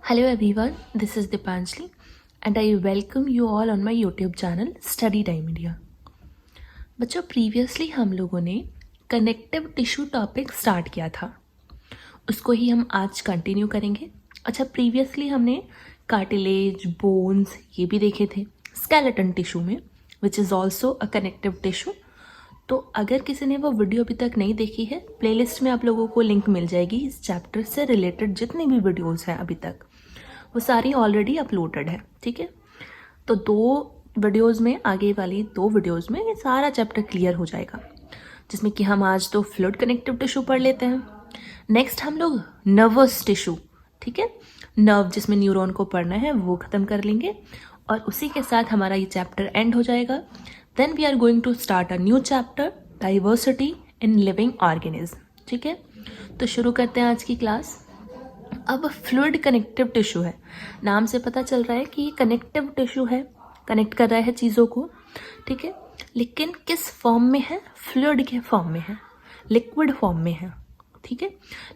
Hello everyone, this is Dipanjali and I welcome you all on my YouTube channel Study Time India. बच्चों previously हम लोगों ने connective tissue topic start किया था, उसको ही हम आज कंटिन्यू करेंगे. अच्छा, प्रीवियसली हमने कार्टिलेज, बोन्स ये भी देखे थे स्केलेटन टिश्यू में, which is also a connective tissue. तो अगर किसी ने वो वीडियो अभी तक नहीं देखी है, प्लेलिस्ट में आप लोगों को लिंक मिल जाएगी. इस चैप्टर से रिलेटेड जितनी भी वीडियोस हैं अभी तक वो सारी ऑलरेडी अपलोडेड है. ठीक है, तो दो वीडियोस में, आगे वाली दो वीडियोस में ये सारा चैप्टर क्लियर हो जाएगा, जिसमें कि हम आज तो फ्लूइड कनेक्टिव टिश्यू पढ़ लेते हैं. नेक्स्ट हम लोग नर्वस टिश्यू, ठीक है, नर्व जिसमें न्यूरॉन को पढ़ना है वो ख़त्म कर लेंगे और उसी के साथ हमारा ये चैप्टर एंड हो जाएगा. Then we are going to start a new chapter, diversity in living organism. ठीक है, तो शुरू करते हैं आज की क्लास. अब फ्लूइड कनेक्टिव टिश्यू है, नाम से पता चल रहा है कि ये कनेक्टिव टिश्यू है, कनेक्ट कर रहा है चीज़ों को. ठीक है, लेकिन किस फॉर्म में है? फ्लूइड के फॉर्म में है, लिक्विड फॉर्म में है. ठीक है,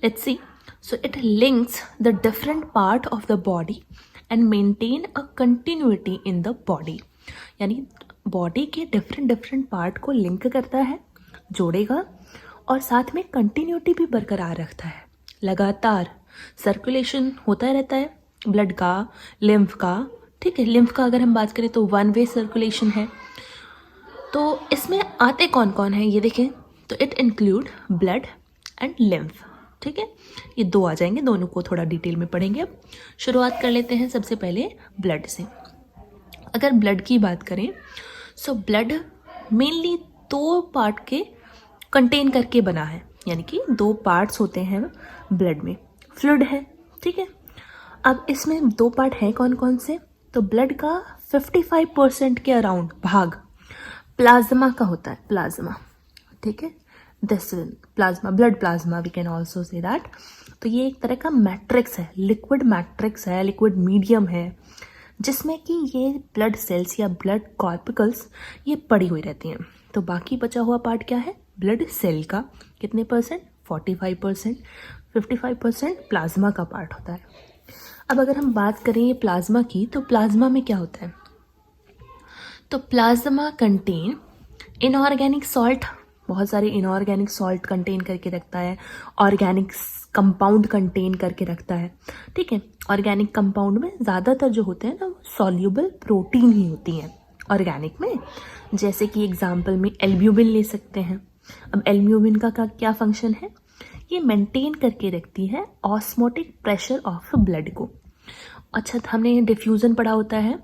let's see. So it links the different part of the body and maintain a continuity in the body. यानी बॉडी के डिफरेंट पार्ट को लिंक करता है, जोड़ेगा और साथ में कंटिन्यूटी भी बरकरार रखता है. लगातार सर्कुलेशन होता रहता है ब्लड का, लिम्फ का. ठीक है, लिम्फ का अगर हम बात करें तो वन वे सर्कुलेशन है. तो इसमें आते कौन कौन है ये देखें, तो it include blood and lymph. ठीक है, ये दो आ जाएंगे, दोनों को थोड़ा डिटेल में पढ़ेंगे. अब शुरुआत कर लेते हैं सबसे पहले ब्लड से. अगर ब्लड की बात करें, सो ब्लड मेनली दो पार्ट के कंटेन करके बना है, यानी कि दो पार्ट्स होते हैं ब्लड में. फ्लूइड है, ठीक है. अब इसमें दो पार्ट हैं कौन कौन से? तो ब्लड का 55% के अराउंड भाग प्लाज्मा का होता है, प्लाज्मा. ठीक है, this plasma, blood plasma we can also say that. तो ये एक तरह का मैट्रिक्स है, लिक्विड मैट्रिक्स है, लिक्विड मीडियम है, जिसमें कि ये ब्लड सेल्स या ब्लड कॉर्पिकल्स ये पड़ी हुई रहती हैं. तो बाकी बचा हुआ पार्ट क्या है? ब्लड सेल का कितने परसेंट? 45%. 55% प्लाज्मा का पार्ट होता है. अब अगर हम बात करें ये प्लाज्मा की, तो प्लाज्मा में क्या होता है? तो प्लाज्मा कंटेन इनऑर्गेनिक सॉल्ट, बहुत सारे इनऑर्गेनिक सॉल्ट कंटेन करके रखता है, ऑर्गेनिक कंपाउंड कंटेन करके रखता है. ठीक है, ऑर्गेनिक कंपाउंड में ज़्यादातर जो होते हैं ना वो सॉल्यूबल प्रोटीन ही होती हैं ऑर्गेनिक में. जैसे कि एग्जाम्पल में एल्ब्यूमिन ले सकते हैं. अब एल्ब्यूमिन का क्या फंक्शन है? ये मेंटेन करके रखती है ऑस्मोटिक प्रेशर ऑफ ब्लड को. अच्छा, हमने डिफ्यूज़न पढ़ा होता है,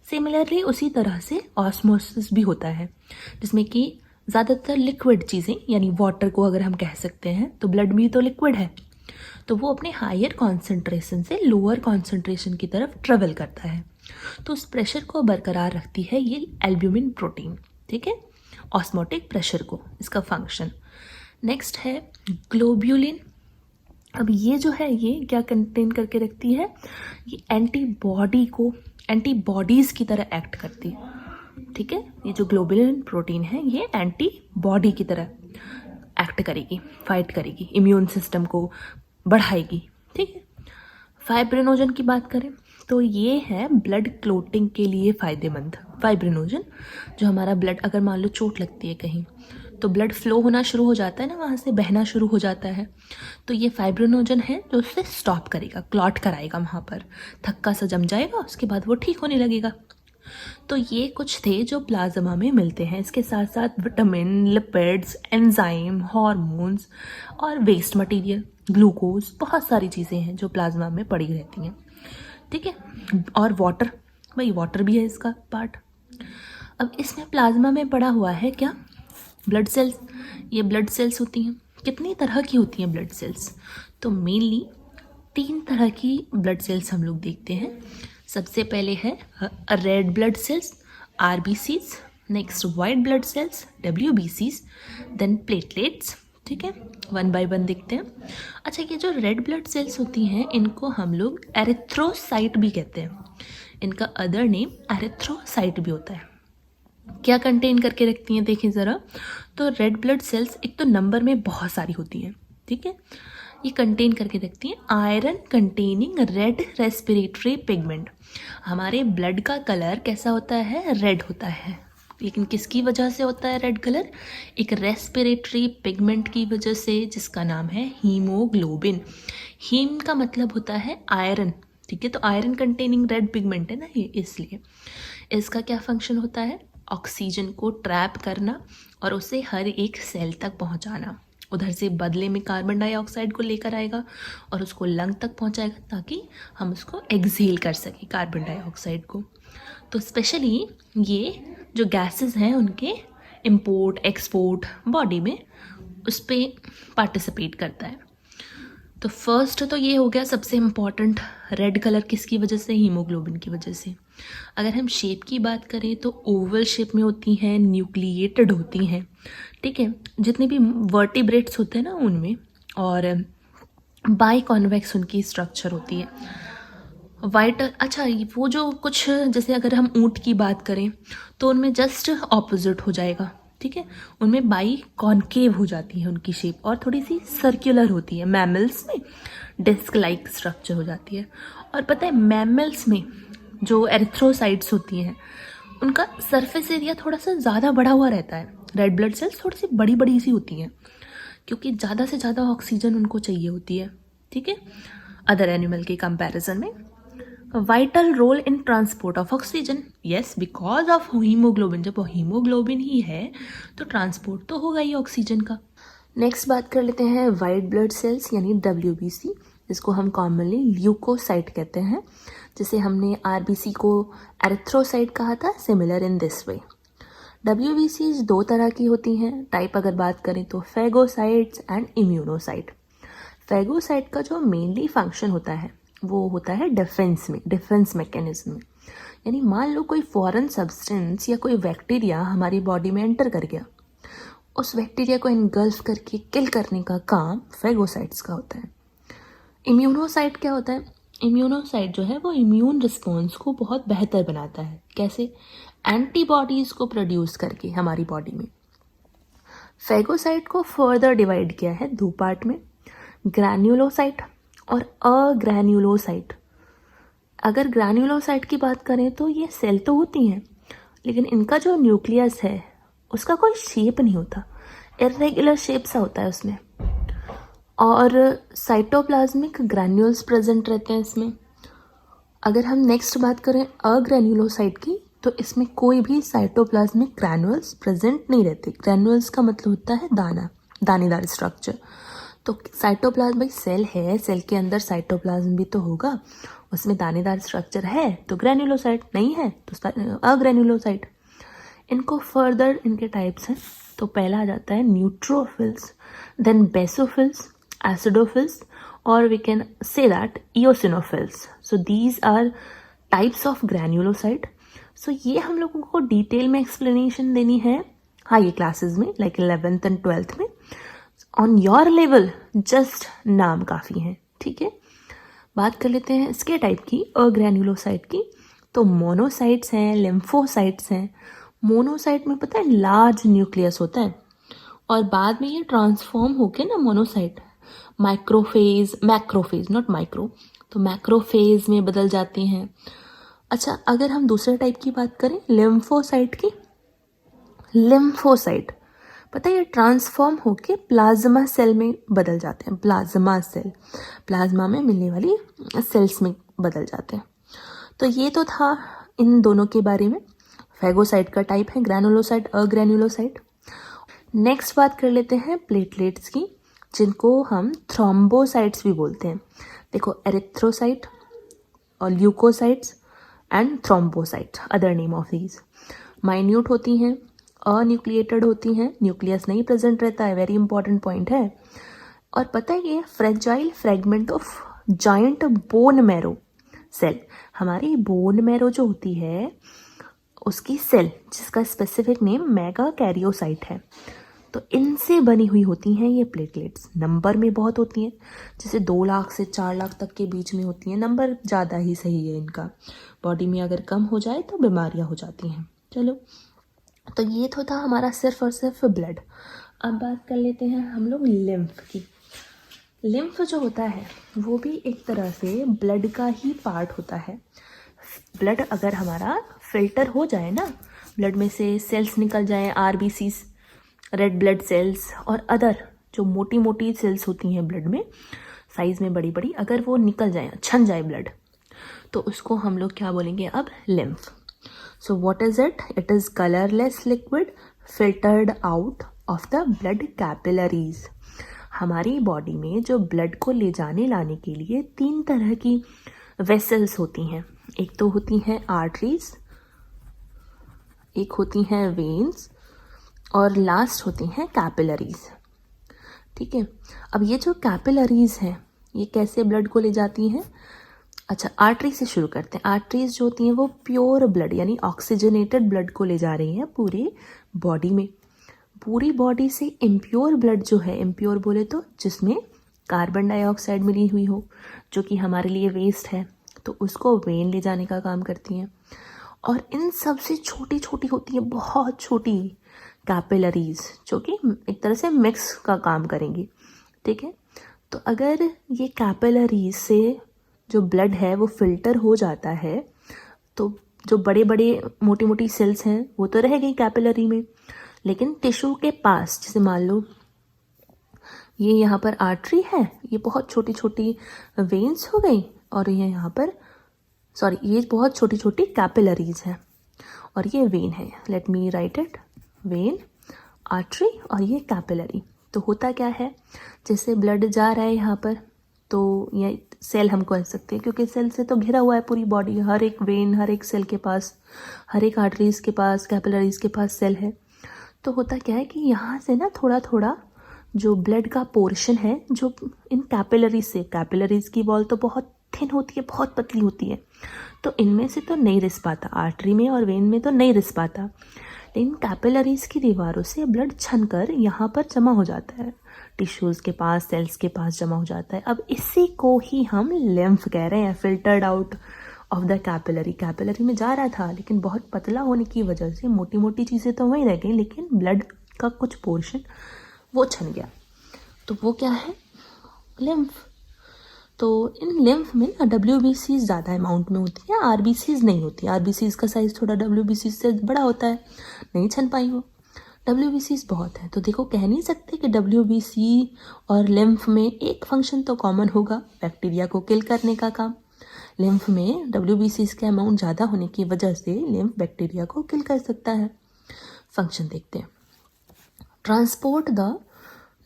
सिमिलरली उसी तरह से ऑस्मोसिस भी होता है, जिसमें कि ज़्यादातर लिक्विड चीज़ें, यानी वाटर को अगर हम कह सकते हैं, तो ब्लड भी तो लिक्विड है, तो वो अपने हायर कॉन्सेंट्रेशन से लोअर कॉन्सेंट्रेशन की तरफ ट्रेवल करता है. तो उस प्रेशर को बरकरार रखती है ये एल्ब्यूमिन प्रोटीन. ठीक है, ऑस्मोटिक प्रेशर को, इसका फंक्शन. नेक्स्ट है ग्लोब्यूलिन. अब ये जो है ये क्या कंटेन करके रखती है? ये एंटीबॉडी को, एंटीबॉडीज़ की तरह एक्ट करती है. ठीक है, ये जो ग्लोब्यूलिन प्रोटीन है ये एंटीबॉडी की तरह एक्ट करेगी, फाइट करेगी, इम्यून सिस्टम को बढ़ाएगी. ठीक है. फाइब्रिनोजन की बात करें तो ये है ब्लड क्लोटिंग के लिए फ़ायदेमंद. फाइब्रिनोजन जो हमारा ब्लड, अगर मान लो चोट लगती है कहीं, तो ब्लड फ्लो होना शुरू हो जाता है ना, वहाँ से बहना शुरू हो जाता है, तो ये फाइब्रिनोजन है जो उससे स्टॉप करेगा, क्लॉट कराएगा, वहाँ पर थक्का सा जम जाएगा, उसके बाद वो ठीक होने लगेगा. तो ये कुछ थे जो प्लाज्मा में मिलते हैं. इसके साथ साथ विटामिन, लिपिड्स, एंजाइम, हार्मोन्स और वेस्ट मटेरियल, ग्लूकोज, बहुत सारी चीज़ें हैं जो प्लाज्मा में पड़ी रहती हैं. ठीक है, और वाटर, भाई वाटर भी है इसका पार्ट. अब इसमें प्लाज्मा में पड़ा हुआ है क्या? Blood cells. ये ब्लड सेल्स होती हैं, कितनी तरह की होती हैं ब्लड सेल्स? तो मेनली 3 तरह की ब्लड सेल्स हम लोग देखते हैं. सबसे पहले है red blood cells, RBCs. Next white blood cells, WBCs. Then platelets. ठीक है, वन बाय वन देखते हैं. अच्छा, ये जो रेड ब्लड सेल्स होती हैं इनको हम लोग एरिथ्रोसाइट भी कहते हैं. इनका अदर नेम एरिथ्रोसाइट भी होता है. क्या कंटेन करके रखती हैं देखें ज़रा. तो रेड ब्लड सेल्स एक तो नंबर में बहुत सारी होती हैं. ठीक है, ये कंटेन करके रखती हैं iron containing red respiratory pigment. हमारे ब्लड का कलर कैसा होता है? रेड होता है। लेकिन किसकी वजह से होता है रेड कलर? एक रेस्पिरेटरी पिगमेंट की वजह से, जिसका नाम है हीमोग्लोबिन। हीम का मतलब होता है आयरन, ठीक है। तो आयरन कंटेनिंग रेड पिगमेंट है ना ये, इसलिए इसका क्या फंक्शन होता है? ऑक्सीजन को ट्रैप करना और उसे हर एक सेल तक पहुंचाना। उधर से बदले में कार्बन डाइऑक्साइड को लेकर आएगा और उसको लंग तक पहुंचाएगा, ताकि हम उसको एक्सहेल कर सकें कार्बन डाइऑक्साइड को। तो स्पेशली ये जो गैसेस हैं उनके इंपोर्ट एक्सपोर्ट बॉडी में उस पर पार्टिसिपेट करता है। तो फर्स्ट तो ये हो गया सबसे इम्पॉर्टेंट, रेड कलर किसकी वजह से? हीमोग्लोबिन की वजह से। अगर हम शेप की बात करें तो ओवल शेप में होती हैं, न्यूक्लिएटेड होती हैं, ठीक है। जितने भी वर्टिब्रेट्स होते हैं ना उनमें, और बाई कॉन्वेक्स उनकी स्ट्रक्चर होती है। वाइट, अच्छा वो जो कुछ, जैसे अगर हम ऊँट की बात करें तो उनमें जस्ट ऑपोजिट हो जाएगा, ठीक है। उनमें बाई कॉन्केव हो जाती है उनकी शेप, और थोड़ी सी सर्कुलर होती है। मैमल्स में डिस्क लाइक स्ट्रक्चर हो जाती है। और पता है मैमल्स में जो एरिथ्रोसाइट्स होती हैं उनका सरफेस एरिया थोड़ा सा ज़्यादा बढ़ा हुआ रहता है। रेड ब्लड सेल्स थोड़ी सी बड़ी बड़ी सी होती हैं, क्योंकि ज़्यादा से ज़्यादा ऑक्सीजन उनको चाहिए होती है, ठीक है, अदर एनिमल के कंपैरिजन में। Vital role in transport of oxygen, yes, because of haemoglobin. जब हीमोग्लोबिन ही है तो ट्रांसपोर्ट तो होगा ही ऑक्सीजन का। नेक्स्ट बात कर लेते हैं वाइट ब्लड सेल्स यानी WBC, जिसको हम कॉमनली ल्यूकोसाइट कहते हैं। जैसे हमने RBC को एरिथ्रोसाइट कहा था, similar in this way. WBCs दो तरह की होती हैं टाइप, अगर बात करें तो फेगोसाइट्स एंड इम्यूनोसाइट। फेगोसाइट का जो मेनली फंक्शन होता है वो होता है डिफेंस में, डिफेंस मैकेनिज्म में। यानी मान लो कोई फॉरेन सब्सटेंस या कोई बैक्टीरिया हमारी बॉडी में एंटर कर गया, उस बैक्टीरिया को इनगल्फ करके किल करने का काम फेगोसाइट्स का होता है। इम्यूनोसाइट क्या होता है? इम्यूनोसाइट जो है वो इम्यून रिस्पॉन्स को बहुत बेहतर बनाता है। कैसे? एंटीबॉडीज़ को प्रोड्यूस करके हमारी बॉडी में। फेगोसाइट को फर्दर डिवाइड किया है दो पार्ट में, ग्रैन्युलोसाइट और अग्रैन्युलोसाइट। अगर ग्रैन्युलोसाइट की बात करें तो ये सेल तो होती हैं, लेकिन इनका जो न्यूक्लियस है उसका कोई शेप नहीं होता, इर्रेगुलर शेप सा होता है उसमें, और साइटोप्लाज्मिक ग्रैन्यूल्स प्रेजेंट रहते हैं इसमें। अगर हम नेक्स्ट बात करें अग्रैन्युलोसाइट की, तो इसमें कोई भी साइटोप्लाज्मिक ग्रैन्यूल्स प्रेजेंट नहीं रहते। ग्रैन्यूल्स का मतलब होता है दाना, दानेदार स्ट्रक्चर। तो साइटोप्लाज्म भाई सेल है, सेल के अंदर साइटोप्लाज्म भी तो होगा, उसमें दानेदार स्ट्रक्चर है तो ग्रैन्युलोसाइट, नहीं है तो अग्रैन्युलोसाइट। इनको फर्दर इनके टाइप्स हैं। तो पहला आ जाता है न्यूट्रोफिल्स, देन बेसोफिल्स, एसिडोफिल्स, और we can say that eosinophils. So these are types of granulocyte. So ये हम लोगों को डिटेल में एक्सप्लेनेशन देनी है हाई क्लासेस में, लाइक 11th एंड 12th में। ऑन योर लेवल जस्ट नाम काफ़ी है, ठीक है। बात कर लेते हैं इसके टाइप की, अग्रैन्युलोसाइट की। तो मोनोसाइट्स हैं, लिम्फोसाइट्स हैं। मोनोसाइट में पता है लार्ज न्यूक्लियस होता है, और बाद में ये ट्रांसफॉर्म होके ना मोनोसाइट मैक्रोफेज नॉट माइक्रो, तो मैक्रोफेज में बदल जाते हैं। अच्छा, अगर हम दूसरे टाइप की बात करें लिम्फोसाइट की, लिम्फोसाइट पता है ये ट्रांसफॉर्म होके प्लाज्मा सेल में बदल जाते हैं। प्लाज्मा सेल, प्लाज्मा में मिलने वाली सेल्स में बदल जाते हैं। तो ये तो था इन दोनों के बारे में। फेगोसाइट का टाइप है ग्रैनुलोसाइट, अग्रैन्युलोसाइट। नेक्स्ट बात कर लेते हैं प्लेटलेट्स की, जिनको हम थ्रोम्बोसाइट्स भी बोलते हैं। देखो, एरिथ्रोसाइट और leucocytes and thrombocyte, other name of these. Minute होती हैं, अन्यूक्लिएटेड होती हैं, न्यूक्लियस नहीं प्रेजेंट रहता है, वेरी इंपॉर्टेंट पॉइंट है। और पता है ये fragile fragment of giant bone marrow cell, हमारी बोन मैरो जो होती है उसकी सेल, जिसका स्पेसिफिक नेम मेगा कैरियोसाइट है, तो इनसे बनी हुई होती हैं ये प्लेटलेट्स। नंबर में बहुत होती हैं, जैसे 2 लाख से 4 लाख तक के बीच में होती हैं। नंबर ज़्यादा ही सही है इनका, बॉडी में अगर कम हो जाए तो बीमारियां हो जाती हैं। चलो, तो ये तो था हमारा सिर्फ और सिर्फ ब्लड। अब बात कर लेते हैं हम लोग लिम्फ की। लिम्फ जो होता है वो भी एक तरह से ब्लड का ही पार्ट होता है। ब्लड अगर हमारा फिल्टर हो जाए ना, ब्लड में से सेल्स निकल जाए, आरबीसीज, रेड ब्लड सेल्स और अदर जो मोटी मोटी सेल्स होती हैं ब्लड में, साइज़ में बड़ी बड़ी, अगर वो निकल जाए, छन जाए ब्लड, तो उसको हम लोग क्या बोलेंगे अब? Lymph. So what is it? It is colourless liquid filtered out of the blood capillaries. हमारी बॉडी में जो ब्लड को ले जाने लाने के लिए 3 तरह की वेसल्स होती हैं। एक तो होती हैं आर्टरीज, एक होती हैं वेन्स, और लास्ट होती हैं कैपिलरीज। ठीक है, अब ये जो कैपिलरीज हैं ये कैसे ब्लड को ले जाती हैं? अच्छा, आर्टरी से शुरू करते हैं। आर्टरीज जो होती हैं वो प्योर ब्लड यानी ऑक्सीजनेटेड ब्लड को ले जा रही हैं पूरे बॉडी में। पूरी बॉडी से इम्प्योर ब्लड जो है, इम्प्योर बोले तो जिसमें कार्बन डाइऑक्साइड मिली हुई हो, जो कि हमारे लिए वेस्ट है, तो उसको वेन ले जाने का काम करती हैं। और इन सबसे छोटी छोटी होती है, बहुत छोटी कैपिलरीज, जो कि एक तरह से मिक्स का काम करेंगी। ठीक है, तो अगर ये कैपिलरीज से जो ब्लड है वो फिल्टर हो जाता है, तो जो बड़े बड़े मोटी मोटी सेल्स हैं वो तो रह गई कैपिलरी में, लेकिन टिश्यू के पास, जैसे मान लो ये यहाँ पर आर्टरी है, ये बहुत छोटी छोटी वेन्स हो गई, और ये यहाँ पर ये बहुत छोटी छोटी कैपिलरीज हैं, और ये वेन है। Let me right it, when, artery और ये कैपिलरी। तो होता क्या है, जैसे ब्लड जा रहा है यहाँ पर, तो ये सेल हम कह सकते हैं, क्योंकि सेल से तो घिरा हुआ है पूरी बॉडी, हर एक वेन, हर एक सेल के पास, हर एक आर्टरीज के पास, कैपिलरीज के पास सेल है। तो होता क्या है कि यहाँ से ना थोड़ा थोड़ा जो ब्लड का पोर्शन है, जो इन कैपिलरीज से, कैपिलरीज की वॉल तो बहुत थिन होती है, बहुत पतली होती है, तो इनमें से तो नहीं रिस पाता, आर्टरी में और वेन में तो नहीं रिस पाता, लेकिन कैपिलरीज की दीवारों से ब्लड छन कर यहाँ पर जमा हो जाता है, टिश्यूज़ के पास, सेल्स के पास जमा हो जाता है। अब इसी को ही हम लिम्फ कह रहे हैं, filtered out of the capillary. Capillary में जा रहा था, लेकिन बहुत पतला होने की वजह से मोटी मोटी चीज़ें तो वहीं रह गई, लेकिन ब्लड का कुछ पोर्शन वो छन गया, तो वो क्या है? लिम्फ। तो इन लिम्फ में ना WBC ज़्यादा अमाउंट में होती है, RBCs नहीं होती। RBCs का साइज़ थोड़ा WBCs से बड़ा होता है, नहीं छन पाई वो। WBCs बहुत है, तो देखो कह नहीं सकते कि WBC और लिम्फ में एक फंक्शन तो कॉमन होगा, बैक्टीरिया को किल करने का काम। लिम्फ में WBCs के अमाउंट ज़्यादा होने की वजह से लिम्फ बैक्टीरिया को किल कर सकता है। फंक्शन देखते हैं। ट्रांसपोर्ट द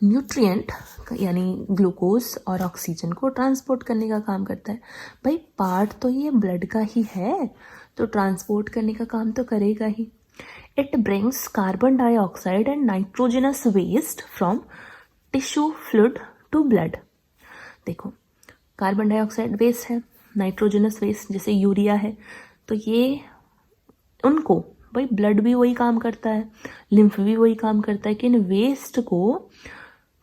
न्यूट्रिएंट यानी ग्लूकोज और ऑक्सीजन को ट्रांसपोर्ट करने का काम करता है। भाई पार्ट तो ये ब्लड का ही है, तो ट्रांसपोर्ट करने का काम तो करेगा ही। It brings carbon dioxide and nitrogenous waste from tissue fluid to blood. देखो, कार्बन डाइऑक्साइड वेस्ट है, नाइट्रोजनस वेस्ट जैसे यूरिया है, तो ये उनको, भाई ब्लड भी वही काम करता है, लिम्फ भी वही काम करता है, कि इन वेस्ट को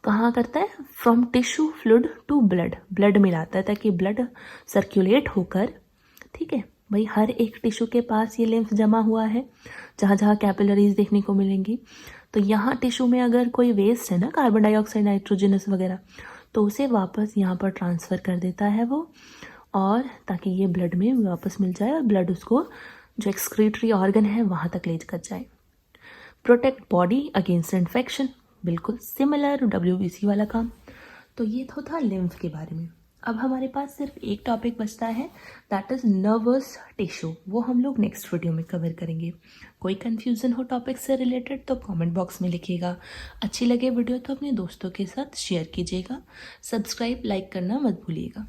कहाँ करता है? From tissue fluid to blood, blood में लाता है ताकि ब्लड सर्कुलेट होकर, ठीक है भाई, हर एक टिश्यू के पास ये लिम्फ जमा हुआ है, जहाँ जहाँ कैपिलरीज देखने को मिलेंगी। तो यहाँ टिश्यू में अगर कोई वेस्ट है ना, कार्बन डाइऑक्साइड, नाइट्रोजनस वगैरह, तो उसे वापस यहाँ पर ट्रांसफ़र कर देता है वो, और ताकि ये ब्लड में वापस मिल जाए और ब्लड उसको जो एक्सक्रीटरी ऑर्गन है वहाँ तक ले कर जाए। प्रोटेक्ट बॉडी अगेंस्ट इन्फेक्शन, बिल्कुल सिमिलर WBC वाला काम। तो ये तो था लिम्फ के बारे में। अब हमारे पास सिर्फ एक टॉपिक बचता है, दैट इज़ नर्वस टिश्यू। वो हम लोग नेक्स्ट वीडियो में कवर करेंगे। कोई कन्फ्यूज़न हो टॉपिक से रिलेटेड तो कमेंट बॉक्स में लिखिएगा। अच्छी लगे वीडियो तो अपने दोस्तों के साथ शेयर कीजिएगा। सब्सक्राइब, लाइक करना मत भूलिएगा।